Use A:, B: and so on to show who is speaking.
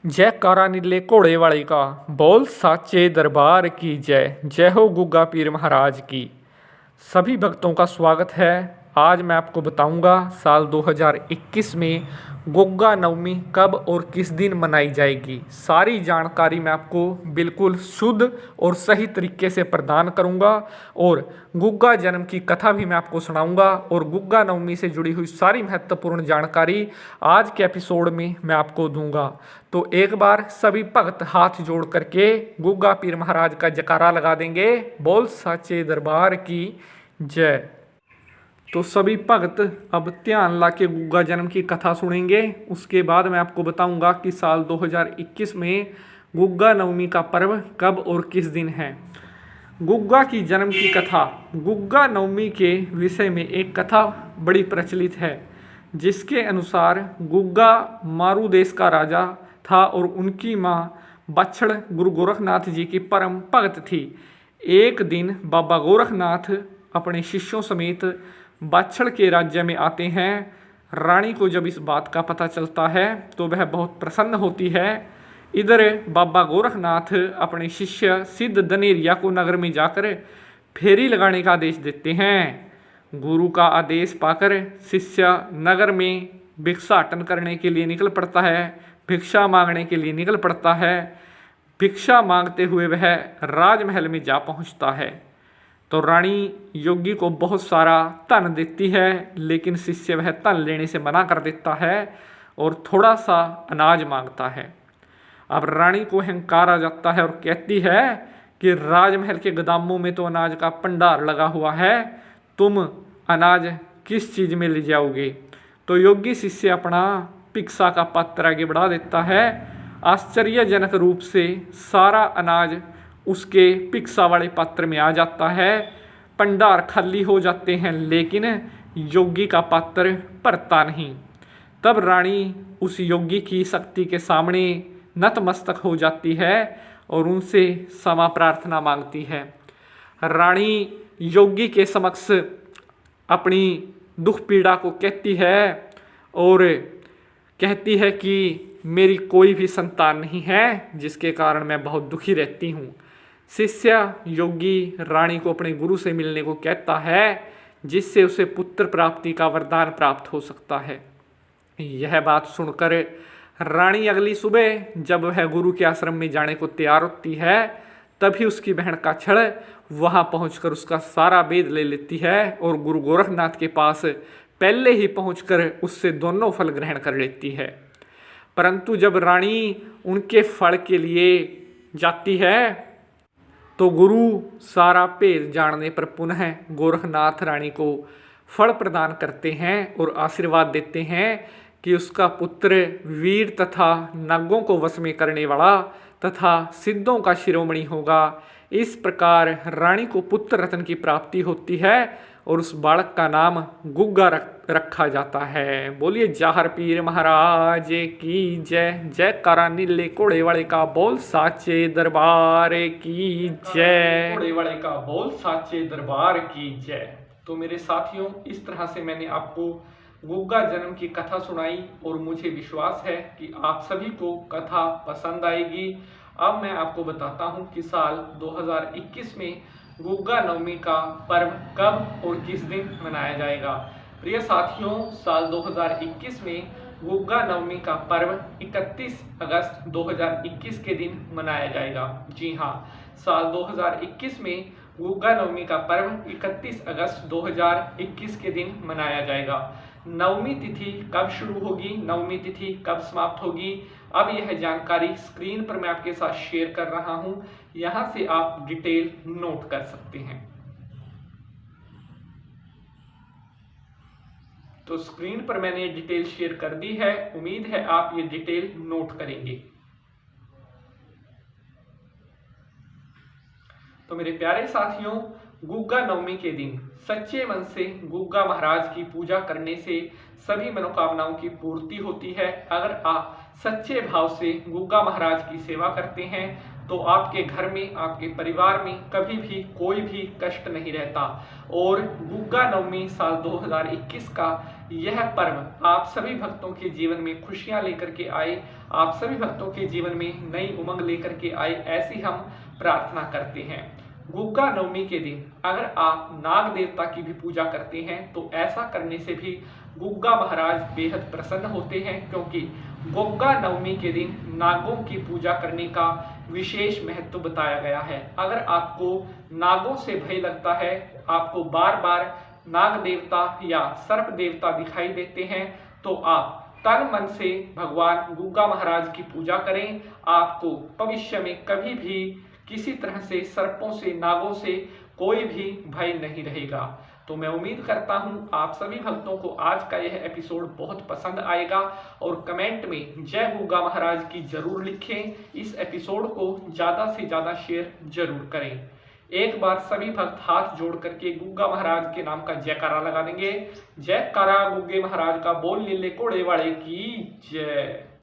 A: जयकारा नीले घोड़े वाले का, बोल साचे दरबार की जय। जय हो गुग्गा पीर महाराज की। सभी भक्तों का स्वागत है। आज मैं आपको बताऊंगा साल 2021 में गुग्गा नवमी कब और किस दिन मनाई जाएगी। सारी जानकारी मैं आपको बिल्कुल शुद्ध और सही तरीके से प्रदान करूंगा और गुग्गा जन्म की कथा भी मैं आपको सुनाऊंगा और गुग्गा नवमी से जुड़ी हुई सारी महत्वपूर्ण जानकारी आज के एपिसोड में मैं आपको दूंगा। तो एक बार सभी भक्त हाथ जोड़ करके गुग्गा पीर महाराज का जयकारा लगा देंगे, बोल साचे दरबार की जय। तो सभी भक्त अब ध्यान ला के गुग्गा जन्म की कथा सुनेंगे। उसके बाद मैं आपको बताऊंगा कि साल 2021 में गुग्गा नवमी का पर्व कब और किस दिन है। गुग्गा की जन्म की कथा। गुग्गा नवमी के विषय में एक कथा बड़ी प्रचलित है, जिसके अनुसार गुग्गा मारू देश का राजा था और उनकी माँ बछड़ गुरु गोरखनाथ जी की परम भक्त थी। एक दिन बाबा गोरखनाथ अपने शिष्यों समेत बछड़ के राज्य में आते हैं। रानी को जब इस बात का पता चलता है तो वह बहुत प्रसन्न होती है। इधर बाबा गोरखनाथ अपने शिष्य सिद्ध दनेरिया को नगर में जाकर फेरी लगाने का आदेश देते हैं। गुरु का आदेश पाकर शिष्य नगर में भिक्षाटन करने के लिए निकल पड़ता है, भिक्षा मांगने के लिए निकल पड़ता है। भिक्षा मांगते हुए वह राजमहल में जा पहुंचता है तो रानी योगी को बहुत सारा धन देती है, लेकिन शिष्य वह धन लेने से मना कर देता है और थोड़ा सा अनाज मांगता है। अब रानी को अहंकार आ जाता है और कहती है कि राजमहल के गोदामों में तो अनाज का भंडार लगा हुआ है, तुम अनाज किस चीज़ में ले जाओगे। तो योगी शिष्य अपना भिक्षा का पात्र आगे बढ़ा देता है। आश्चर्यजनक रूप से सारा अनाज उसके भिक्षा वाले पात्र में आ जाता है। भंडार खाली हो जाते हैं, लेकिन योगी का पात्र भरता नहीं। तब रानी उस योगी की शक्ति के सामने नतमस्तक हो जाती है और उनसे क्षमा प्रार्थना मांगती है। रानी योगी के समक्ष अपनी दुख पीड़ा को कहती है और कहती है कि मेरी कोई भी संतान नहीं है, जिसके कारण मैं बहुत दुखी रहती हूँ। शिष्य योगी रानी को अपने गुरु से मिलने को कहता है, जिससे उसे पुत्र प्राप्ति का वरदान प्राप्त हो सकता है। यह बात सुनकर रानी अगली सुबह जब वह गुरु के आश्रम में जाने को तैयार होती है, तभी उसकी बहन का छड़ वहां पहुंचकर उसका सारा वेद ले लेती है और गुरु गोरखनाथ के पास पहले ही पहुंचकर उससे दोनों फल ग्रहण कर लेती है। परंतु जब रानी उनके फल के लिए जाती है तो गुरु सारा भेद जानने पर पुनः गोरखनाथ रानी को फल प्रदान करते हैं और आशीर्वाद देते हैं कि उसका पुत्र वीर तथा नागों को वश में करने वाला तथा सिद्धों का शिरोमणि होगा। इस प्रकार रानी को पुत्र रत्न की प्राप्ति होती है और उस बालक का नाम गुग्गा रखा जाता है। बोलिए जाहर पीर महाराज की जय। जयकारा नीले घोड़े वाले का, बोल साचे दरबार की जय। घोड़े वाले का, बोल साचे दरबार की जय। तो मेरे साथियों, इस तरह से मैंने आपको गुग्गा जन्म की कथा सुनाई और मुझे विश्वास है कि आप सभी को कथा पसंद आएगी। अब मैं आपको बताता हूं कि साल 2021 में गुग्गा नवमी का पर्व कब और किस दिन मनाया जाएगा। प्रिय साथियों, साल 2021 में गुग्गा नवमी का पर्व 31 अगस्त 2021 के दिन मनाया जाएगा। जी हाँ, साल 2021 में गुग्गा नवमी का पर्व 31 अगस्त 2021 के दिन मनाया जाएगा। नवमी तिथि कब शुरू होगी, नवमी तिथि कब समाप्त होगी, अब यह जानकारी स्क्रीन पर मैं आपके साथ शेयर कर रहा हूं। यहां से आप डिटेल नोट कर सकते हैं। तो स्क्रीन पर मैंने डिटेल शेयर कर दी है, उम्मीद है आप ये डिटेल नोट करेंगे। तो मेरे प्यारे साथियों, गुग्गा नवमी के दिन सच्चे मन से गुग्गा महाराज की पूजा करने से सभी मनोकामनाओं की पूर्ति होती है। अगर आप सच्चे भाव से गुग्गा महाराज की सेवा करते हैं तो आपके घर में, आपके परिवार में कभी भी कोई भी कष्ट नहीं रहता। और गुग्गा नवमी साल 2021 का यह पर्व आप सभी भक्तों के जीवन में खुशियां लेकर के आए, आप सभी भक्तों के जीवन में नई उमंग लेकर के आए, ऐसी हम प्रार्थना करते हैं। गुग्गा नवमी के दिन अगर आप नाग देवता की भी पूजा करते हैं तो ऐसा करने से भी गुग्गा महाराज बेहद प्रसन्न होते हैं, क्योंकि गुग्गा नवमी के दिन नागों की पूजा करने का विशेष महत्व बताया गया है। अगर आपको नागों से भय लगता है, आपको बार बार नाग देवता या सर्प देवता दिखाई देते हैं, तो आप तन मन से भगवान गुग्गा महाराज की पूजा करें। आपको भविष्य में कभी भी किसी तरह से सर्पों से, नागों से कोई भी भय नहीं रहेगा। तो मैं उम्मीद करता हूं आप सभी भक्तों को आज का यह एपिसोड बहुत पसंद आएगा और कमेंट में जय गुग्गा महाराज की जरूर लिखें। इस एपिसोड को ज़्यादा से ज़्यादा शेयर जरूर करें। एक बार सभी भक्त हाथ जोड़ करके गुग्गा महाराज के नाम का जयकारा लगा देंगे। जयकारा गुग्गे महाराज का, बोल नीले कोड़े वाले की जय।